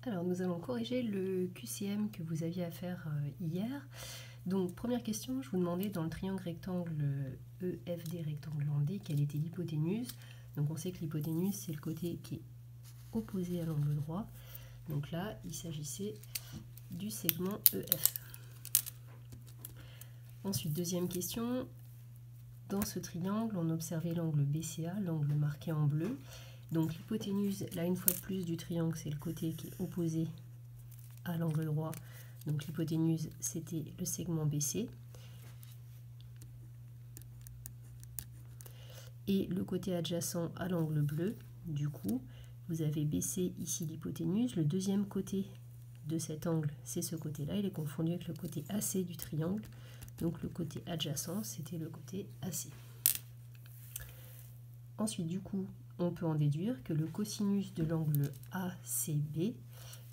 Alors nous allons corriger le QCM que vous aviez à faire hier. Donc première question, je vous demandais dans le triangle rectangle EFD rectangle en D quelle était l'hypoténuse. Donc on sait que l'hypoténuse c'est le côté qui est opposé à l'angle droit. Donc là il s'agissait du segment EF. Ensuite deuxième question, dans ce triangle on observait l'angle BCA, l'angle marqué en bleu. Donc l'hypoténuse, là une fois de plus du triangle, c'est le côté qui est opposé à l'angle droit. Donc l'hypoténuse, c'était le segment BC. Et le côté adjacent à l'angle bleu, du coup, vous avez BC ici l'hypoténuse. Le deuxième côté de cet angle, c'est ce côté-là. Il est confondu avec le côté AC du triangle. Donc le côté adjacent, c'était le côté AC. Ensuite, du coup, on peut en déduire que le cosinus de l'angle ACB,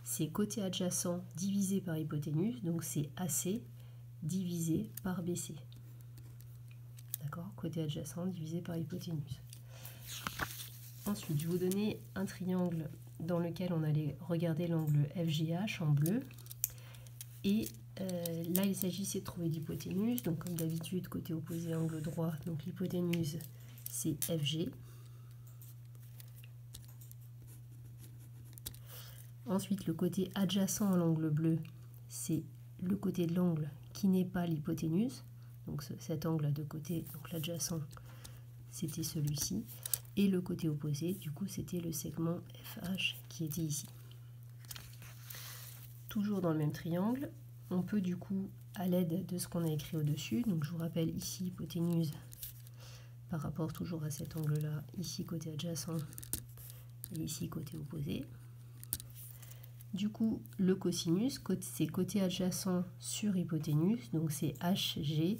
c'est côté adjacent divisé par hypoténuse, donc c'est AC divisé par BC. D'accord? Côté adjacent divisé par hypoténuse. Ensuite, je vais vous donner un triangle dans lequel on allait regarder l'angle FGH en bleu. Et là, il s'agissait de trouver l'hypoténuse. Donc, comme d'habitude, côté opposé angle droit, donc l'hypoténuse, c'est FG. Ensuite, le côté adjacent à l'angle bleu, c'est le côté de l'angle qui n'est pas l'hypoténuse. Donc cet angle a deux côtés, donc l'adjacent, c'était celui-ci. Et le côté opposé, du coup, c'était le segment FH qui était ici. Toujours dans le même triangle, on peut du coup, à l'aide de ce qu'on a écrit au-dessus, donc je vous rappelle ici hypoténuse par rapport toujours à cet angle-là, ici côté adjacent et ici côté opposé. Du coup, le cosinus, c'est côté adjacent sur hypoténuse, donc c'est HG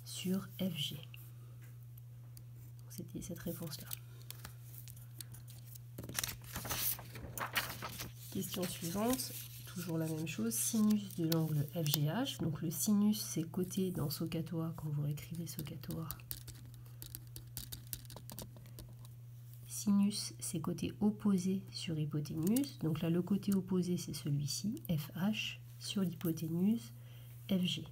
sur FG. C'était cette réponse-là. Question suivante, toujours la même chose, sinus de l'angle FGH. Donc le sinus, c'est côté dans SOHCAHTOA, quand vous réécrivez SOHCAHTOA. Sinus, c'est côté opposé sur hypoténuse. Donc là, le côté opposé, c'est celui-ci, FH, sur l'hypoténuse, FG.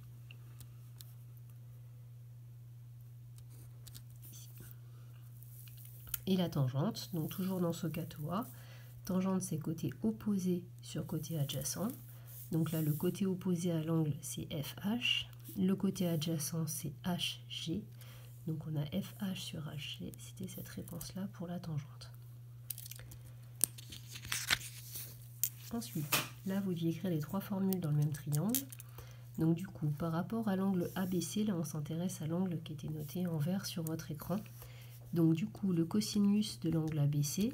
Et la tangente, donc toujours dans SOHCAHTOA, tangente, c'est côté opposé sur côté adjacent. Donc là, le côté opposé à l'angle, c'est FH. Le côté adjacent, c'est HG. Donc on a FH sur HG, c'était cette réponse-là pour la tangente. Ensuite, là vous deviez écrire les trois formules dans le même triangle. Donc du coup, par rapport à l'angle ABC, là on s'intéresse à l'angle qui était noté en vert sur votre écran. Donc du coup, le cosinus de l'angle ABC,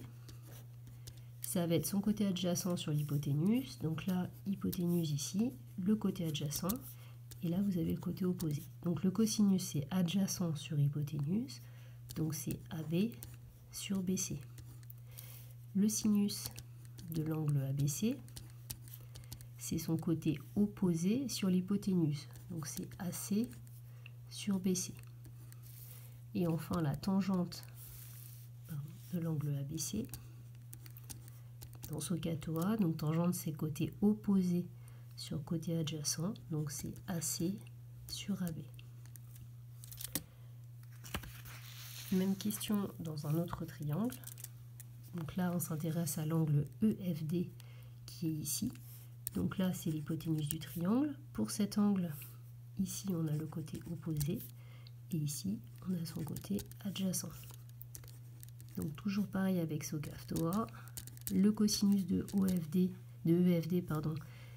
ça va être son côté adjacent sur l'hypoténuse. Donc là, hypoténuse ici, le côté adjacent. Et là, vous avez le côté opposé. Donc le cosinus, c'est adjacent sur hypoténuse. Donc c'est AB sur BC. Le sinus de l'angle ABC, c'est son côté opposé sur l'hypoténuse. Donc c'est AC sur BC. Et enfin, la tangente de l'angle ABC, dans SOHCAHTOA, donc tangente, c'est côté opposé sur côté adjacent, donc c'est AC sur AB. Même question dans un autre triangle. Donc là, on s'intéresse à l'angle EFD qui est ici. Donc là, c'est l'hypoténuse du triangle. Pour cet angle, ici, on a le côté opposé. Et ici, on a son côté adjacent. Donc toujours pareil avec SOHCAHTOA. Le cosinus de EFD,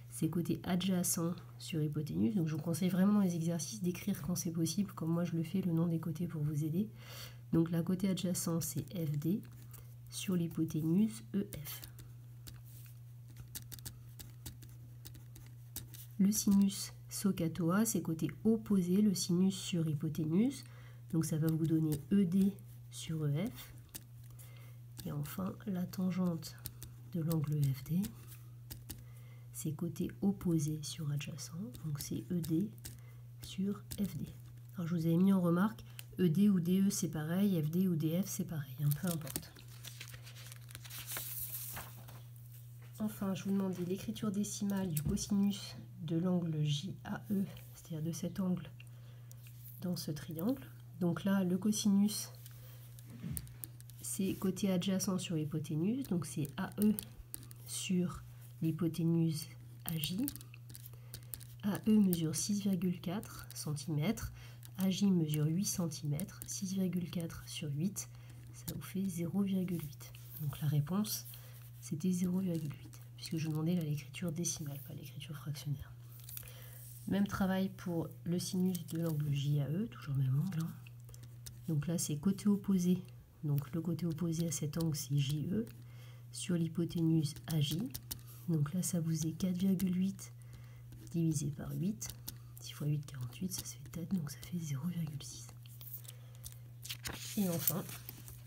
c'est côté adjacent sur hypoténuse. Donc je vous conseille vraiment dans les exercices d'écrire quand c'est possible, comme moi je le fais, le nom des côtés pour vous aider. Donc la côté adjacent, c'est FD sur l'hypoténuse EF. Le sinus SOHCAHTOA, c'est côté opposé, le sinus sur hypoténuse. Donc ça va vous donner ED sur EF. Et enfin, la tangente de l'angle EFD, c'est côté opposé sur adjacent. Donc c'est ED sur FD. Alors je vous avais mis en remarque, ED ou DE c'est pareil, FD ou DF c'est pareil, peu importe. enfin, je vous demandais l'écriture décimale du cosinus de l'angle JAE, c'est-à-dire de cet angle dans ce triangle. Donc là, le cosinus, c'est côté adjacent sur l'hypoténuse, donc c'est AE sur l'hypoténuse AJ. AE mesure 6,4 cm, AJ mesure 8 cm, 6,4 sur 8, ça vous fait 0,8. Donc la réponse, c'était 0,8, puisque je demandais l'écriture décimale, pas l'écriture fractionnaire. Même travail pour le sinus de l'angle JAE, toujours même angle. Hein. Donc là, c'est côté opposé. Donc le côté opposé à cet angle, c'est JE, sur l'hypoténuse AJ. Donc là, ça vous est 4,8 divisé par 8. 6 x 8, 48, ça se fait tête, donc ça fait 0,6. Et enfin,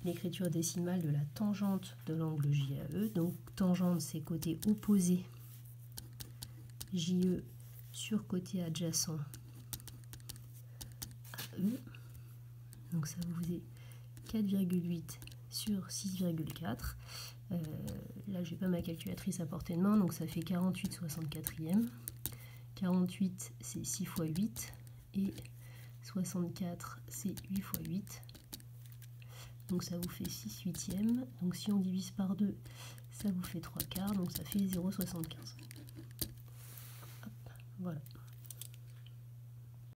l'écriture décimale de la tangente de l'angle JAE. Donc tangente, c'est côté opposé JE sur côté adjacent AE. Donc ça vous est 4,8 sur 6,4. Là, je n'ai pas ma calculatrice à portée de main, donc ça fait 48/64e. 48, c'est 6 x 8, et 64, c'est 8 x 8. Donc ça vous fait 6/8e. Donc si on divise par 2, ça vous fait 3/4, donc ça fait 0,75. Voilà.